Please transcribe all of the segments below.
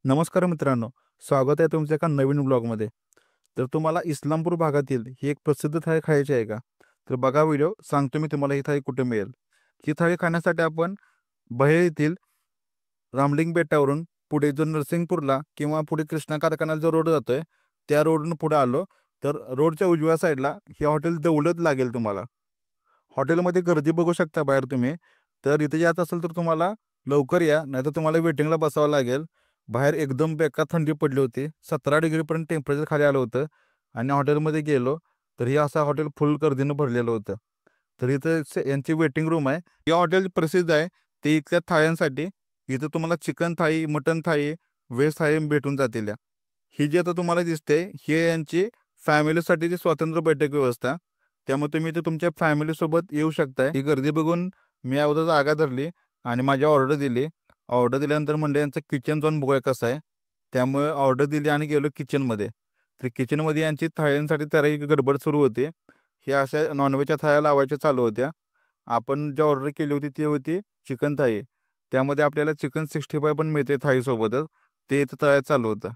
नमस्कार मित्रांनो, स्वागत आहे तुमच्या एका नवीन ब्लॉगमध्ये. तर तुम्हाला इस्लामपूर भागातील ही एक प्रसिद्ध थाळी खायची आहे का? तर बघा व्हिडिओ, सांगतो मी तुम्हाला ही थाळी कुठे मिळेल. ही थाळी खाण्यासाठी आपण बहेळ येथील रामलिंग बेटावरून पुढे जो नरसिंगपूरला किंवा पुढे कृष्णा कारखान्याला जो रोड जातोय, त्या रोडवरून पुढे आलो, तर रोडच्या उजव्या साईडला हे हॉटेल दौलत लागेल तुम्हाला. हॉटेलमध्ये गर्दी बघू शकता बाहेर तुम्ही. तर इथे यायचं असेल तर तुम्हाला लवकर या, नाहीतर तुम्हाला वेटिंगला बसावं लागेल. बाहेर एकदम बेकार थंडी पडली होती. 17 डिग्रीपर्यंत टेम्परेचर खाली आलं होतं आणि हॉटेलमध्ये गेलो, तर हे असं हॉटेल फुल गर्दीनं भरलेलं होतं. तर इथं यांची वेटिंग रूम आहे. या हॉटेल प्रसिद्ध आहे ते इथल्या थाळ्यांसाठी. इथं तुम्हाला चिकन थाळी, मटण थाळी, व्हेज थाळी भेटून जातील या. ही जी आता तुम्हाला दिसते, ही यांची फॅमिलीसाठीची स्वतंत्र बैठक व्यवस्था. त्यामुळे तुम्ही इथे तुमच्या फॅमिलीसोबत येऊ शकताय. ही गर्दी बघून मी अगोदर जागा धरली आणि माझी ऑर्डर दिली. ऑर्डर दिल्यानंतर म्हणलं यांचं किचन जाऊन बघूया कसं आहे. त्यामुळे ऑर्डर दिली आणि गेलो किचनमध्ये. तर किचनमध्ये यांची थाळ्यांसाठी तयारी गडबड सुरू होती. हे अशा नॉनव्हेजच्या थाळ्या लावायच्या चालू होत्या. आपण जी ऑर्डर केली होती ती होती चिकन थाळी. त्यामध्ये आपल्याला चिकन 65 पण मिळते थाळीसोबतच. ते इथं तयार चालू होतं.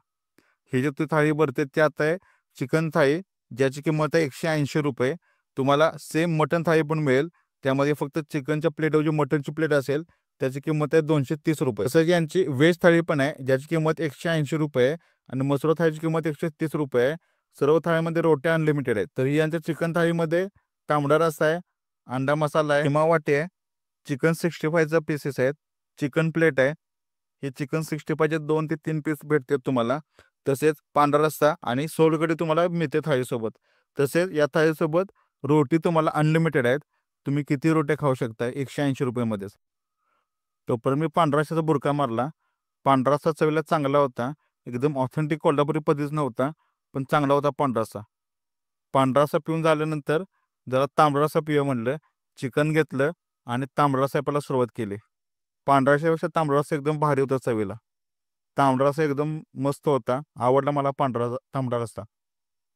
ही जी ती थाळी भरते ती आता आहे चिकन थाळी, ज्याची किंमत आहे ₹180. तुम्हाला सेम मटण थाळी पण मिळेल. त्यामध्ये फक्त चिकनच्या प्लेटऐवजी मटनची प्लेट असेल. त्याची किंमत आहे ₹230. तसंच यांची व्हेज थाळी पण आहे, ज्याची किंमत ₹180 आणि मसुरा थाळीची किंमत ₹130 आहे. सर्व थाळीमध्ये रोट्या अनलिमिटेड आहेत. तर यांच्या चिकन थाळीमध्ये तांबडा रस्सा आहे, अंडा मसाला आहे, किमा वाटी आहे, चिकन 65चा पीसेस आहेत, चिकन प्लेट आहे. हे चिकन 65चे 2 ते 3 पीस भेटतात तुम्हाला. तसेच पांढरा रस्सा आणि सोलकढी तुम्हाला मिळते थाळीसोबत. तसेच या थाळीसोबत रोटी तुम्हाला अनलिमिटेड आहेत. तुम्ही किती रोट्या खाऊ शकता ₹180 मध्येच. तोपर्यंत मी पांढरा रस्स्याचा बुरका मारला. पांढरा रस्सा चवीला चांगला होता. एकदम ऑथेंटिक कोल्हापुरी पद्धतीचा नव्हता, पण चांगला होता पांढरा रस्सा. पांढरा रस्सा पिऊन झाल्यानंतर जरा तांबडा रस्सा पिऊया म्हणलं. चिकन घेतलं आणि तांबडा रस्सा प्यायला सुरुवात केली. पांढऱ्या रस्स्यापेक्षा तांबडा रस्सा एकदम भारी होता चवीला. तांबडा रस्सा एकदम मस्त होता. आवडला मला तांबडा रस्सा.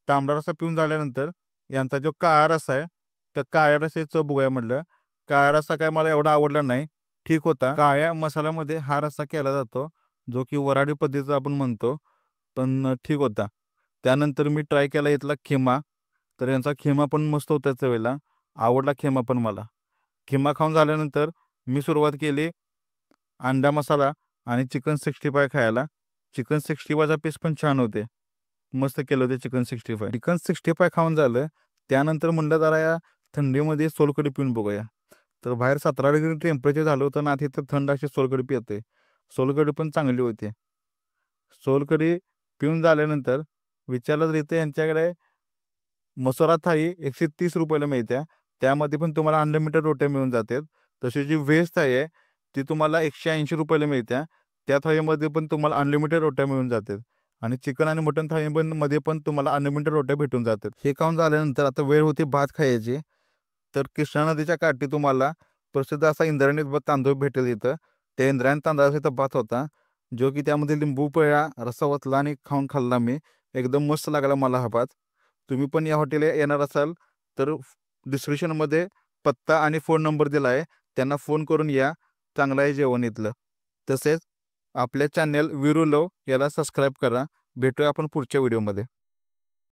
तांबडा रस्सा पिऊन झाल्यानंतर यांचा जो काळा रस्सा आहे, त्या काळ्या रस्स्याची चव बघूया म्हटलं. काळा रस्सा काय मला एवढा आवडला नाही. ठीक होता. काळ्या मसाल्यामध्ये हा रस्सा केला जातो, जो की वऱ्हाडी पद्धतीचा आपण म्हणतो, पण ठीक होता. त्यानंतर मी ट्राय केला इथला खिमा. तर यांचा खिमा पण मस्त होता चवीला. आवडला खिमा पण मला. खिमा खाऊन झाल्यानंतर मी सुरुवात केली अंडा मसाला आणि चिकन 65 खायला. चिकन 65चा पीस पण छान होते. मस्त केलं होते चिकन 65. चिकन 65 खाऊन झालं. त्यानंतर म्हणलं जरा या थंडीमध्ये सोलकढी पिऊन बघूया. तर बाहेर 17 डिग्री टेम्परेचर झालं होतं ना, तिथं थंड अशी सोलकढी पिते. सोलकढी पण चांगली होती. सोलकढी पिऊन झाल्यानंतर विचारलं तर इथे यांच्याकडे मसुरा थाळी ₹130 ला मिळते. त्यामध्ये पण तुम्हाला अनलिमिटेड रोट्या मिळून जातात. तशी जी व्हेज थाळी आहे, ती तुम्हाला ₹180 ला मिळते. त्या थाळीमध्ये पण तुम्हाला अनलिमिटेड रोट्या मिळून जातात आणि चिकन आणि मटण थाळी पण मध्ये पण तुम्हाला अनलिमिटेड रोट्या भेटून जातात. हे खाऊन झाल्यानंतर आता वेळ होती भात खायची. तर कृष्णा नदीच्या काठी तुम्हाला प्रसिद्ध असा इंद्रायणी तांदूळ भेटेल इथं. त्या इंद्रायणी तांदळाचा इथं भात होता, जो की त्यामध्ये लिंबू पिळा, रस्सा ओतला आणि खाऊन खाल्ला मी. एकदम मस्त लागला मला हा भात. तुम्ही पण या हॉटेलला येणार असाल तर डिस्क्रिप्शनमध्ये पत्ता आणि फोन नंबर दिला आहे. त्यांना फोन करून या. चांगलं आहे जेवण इथलं. तसेच आपल्या चॅनल वीरू लव याला सबस्क्राईब करा. भेटूया आपण पुढच्या व्हिडिओमध्ये.